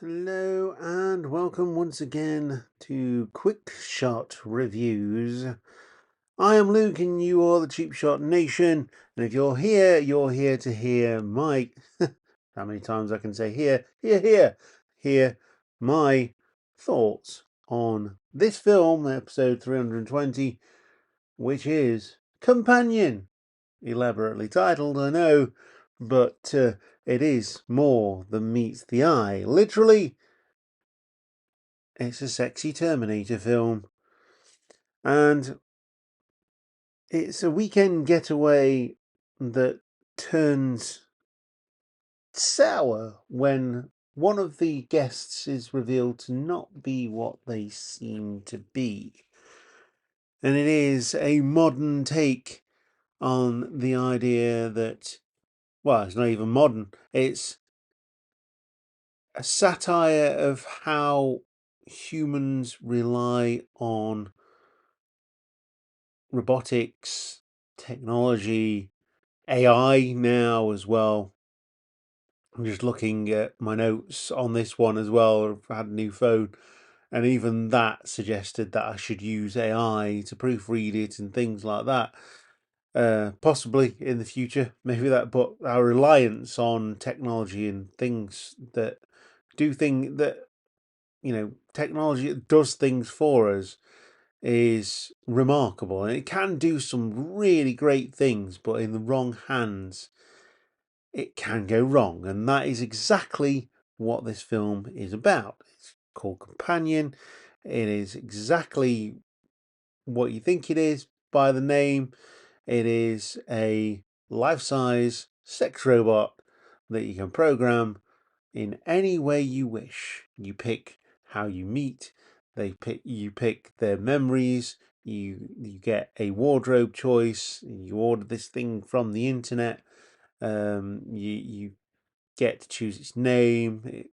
Hello and welcome once again to Quick Shot Reviews. I am Luke and you are the Cheap Shot Nation, and if you're here to hear my how many times I can say hear my thoughts on this film, episode 320, which is Companion. Elaborately titled, I know, but it is more than meets the eye. Literally, it's a sexy Terminator film, and it's a weekend getaway that turns sour when one of the guests is revealed to not be what they seem to be. And it is a modern take on the idea that, well, it's not even modern, it's a satire of how humans rely on robotics, technology, AI now as well. I'm just looking at my notes on this one as well. I've had a new phone, and even that suggested that I should use AI to proofread it and things like that. Possibly in the future, maybe that, but our reliance on technology and things that technology that does things for us is remarkable, and it can do some really great things, but in the wrong hands, it can go wrong. And that is exactly what this film is about. It's called Companion. It is exactly what you think it is by the name. It is a life-size sex robot that you can program in any way you wish. You pick how you meet, you pick their memories, you get a wardrobe choice, you order this thing from the internet, you get to choose its name, it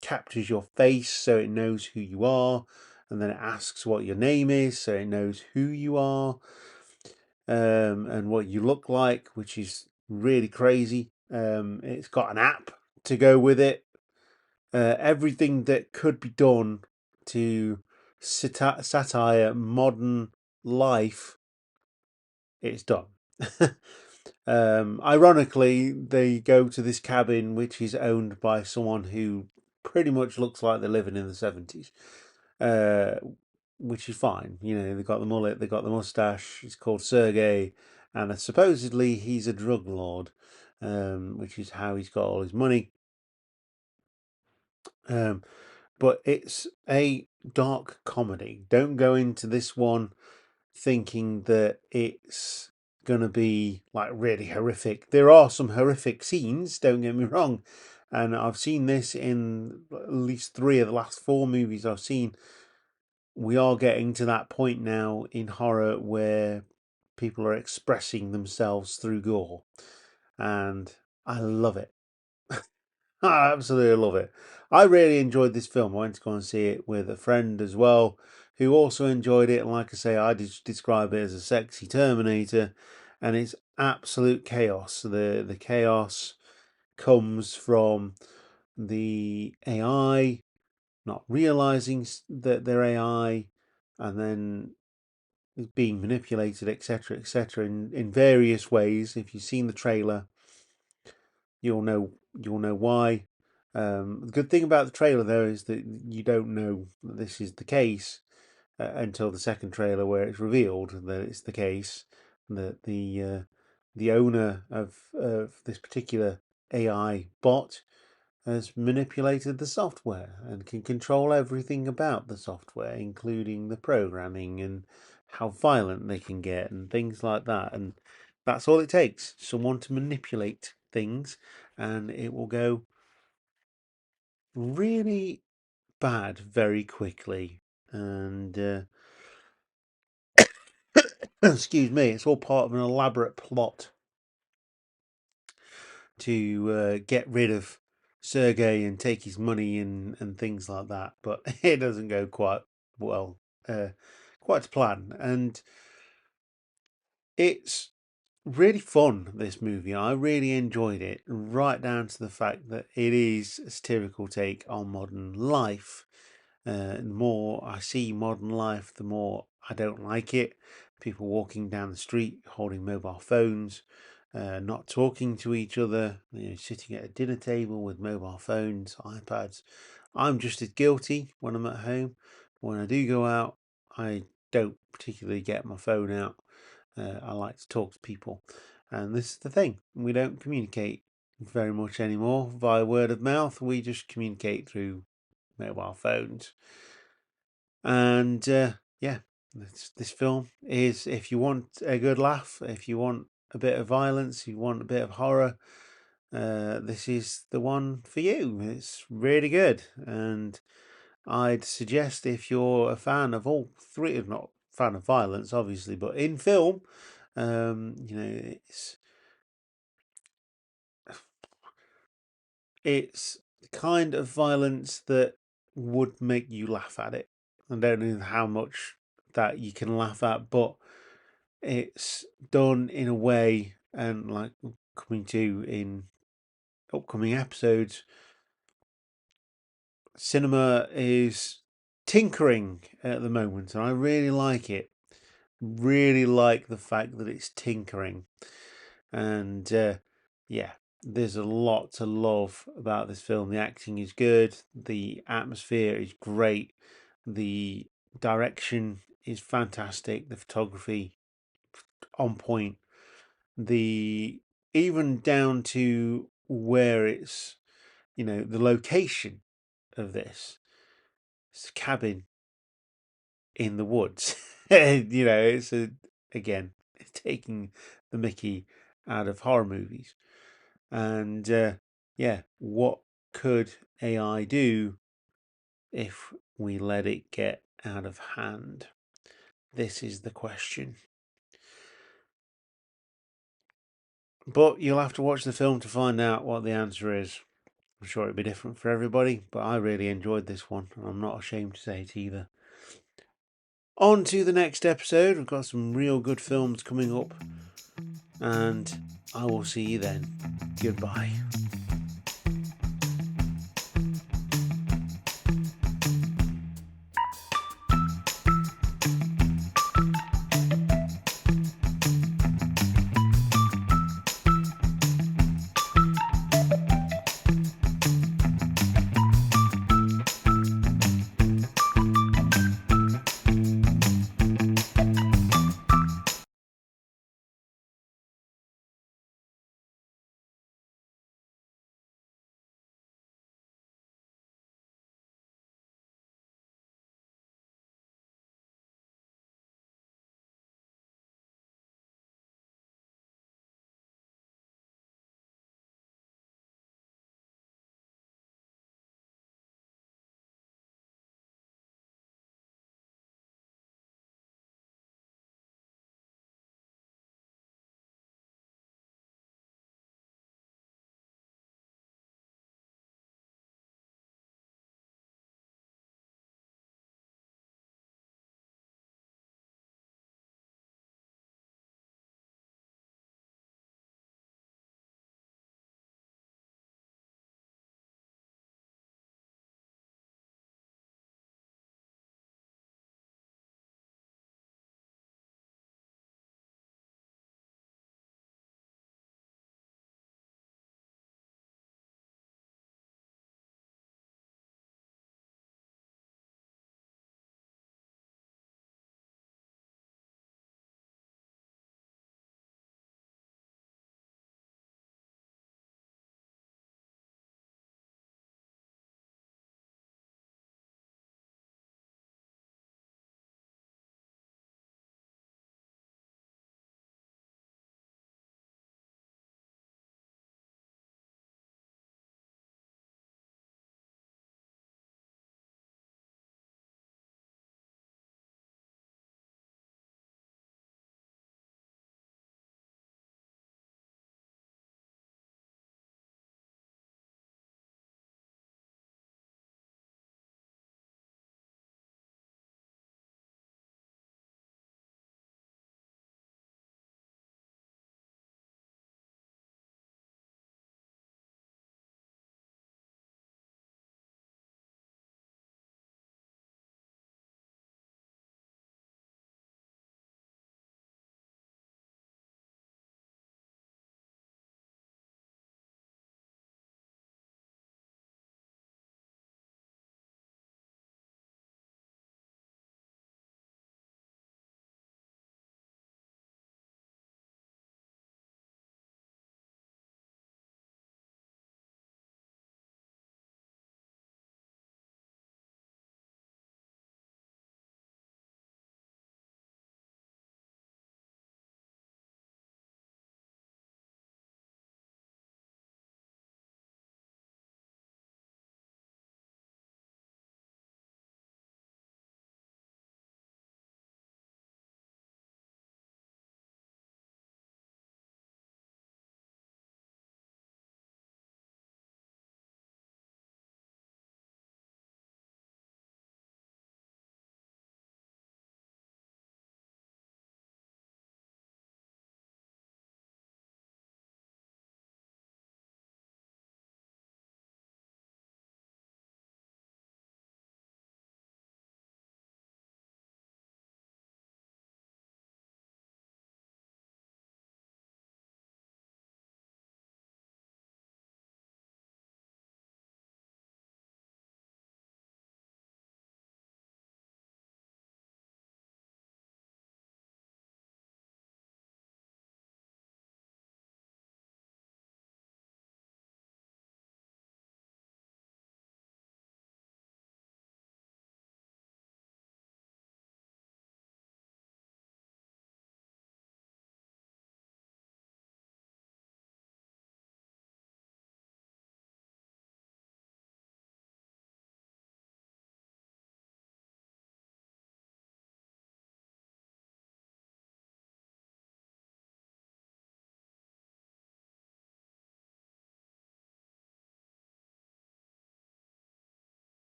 captures your face so it knows who you are, and then it asks what your name is so it knows who you are, and what you look like, which is really crazy. It's got an app to go with it. Everything that could be done to satire modern life, it's done. Ironically, they go to this cabin which is owned by someone who pretty much looks like they're living in the 70s, uh, which is fine. You know, they've got the mullet, they've got the mustache. It's called Sergey, and supposedly he's a drug lord, which is how he's got all his money. Um, but it's a dark comedy. Don't go into this one thinking that it's going to be like really horrific. There are some horrific scenes, don't get me wrong. And I've seen this in at least 3 of the last 4 movies I've seen. We are getting to that point now in horror where people are expressing themselves through gore. And I love it. I absolutely love it. I really enjoyed this film. I went to go and see it with a friend as well, who also enjoyed it. And like I say, I describe it as a sexy Terminator, and it's absolute chaos. The chaos comes from the AI not realizing that they're AI, and then being manipulated, etc., in various ways. If you've seen the trailer, you'll know why. The good thing about the trailer, though, is that you don't know that this is the case until the second trailer, where it's revealed that it's the case that the owner of this particular AI bot has manipulated the software and can control everything about the software, including the programming and how violent they can get and things like that. And that's all it takes, someone to manipulate things, and it will go really bad very quickly. And excuse me, it's all part of an elaborate plot to get rid of Sergey and take his money and things like that. But it doesn't go quite well, quite to plan. And it's really fun, this movie. I really enjoyed it, right down to the fact that it is a satirical take on modern life. The more I see modern life, the more I don't like it. People walking down the street holding mobile phones, not talking to each other, sitting at a dinner table with mobile phones, iPads. I'm just as guilty when I'm at home. When I do go out, I don't particularly get my phone out. I like to talk to people. And this is the thing, we don't communicate very much anymore via word of mouth. We just communicate through mobile phones. And yeah, this film is, if you want a good laugh, if you want a bit of violence, you want a bit of horror, this is the one for you. It's really good. And I'd suggest, if you're a fan of all three, not fan of violence, obviously, but in film, it's the kind of violence that would make you laugh at it. I don't know how much that you can laugh at, but it's done in a way, and like coming to in upcoming episodes, cinema is tinkering at the moment, and I really like it. Really like the fact that it's tinkering. And yeah, there's a lot to love about this film. The acting is good, the atmosphere is great, the direction is fantastic, the photography on point, the even down to where it's, the location of this. It's a cabin in the woods. It's again, taking the mickey out of horror movies. And yeah, what could AI do if we let it get out of hand? This is the question. But you'll have to watch the film to find out what the answer is. I'm sure it'll be different for everybody, but I really enjoyed this one, and I'm not ashamed to say it either. On to the next episode. We've got some real good films coming up, and I will see you then. Goodbye.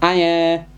Hiya.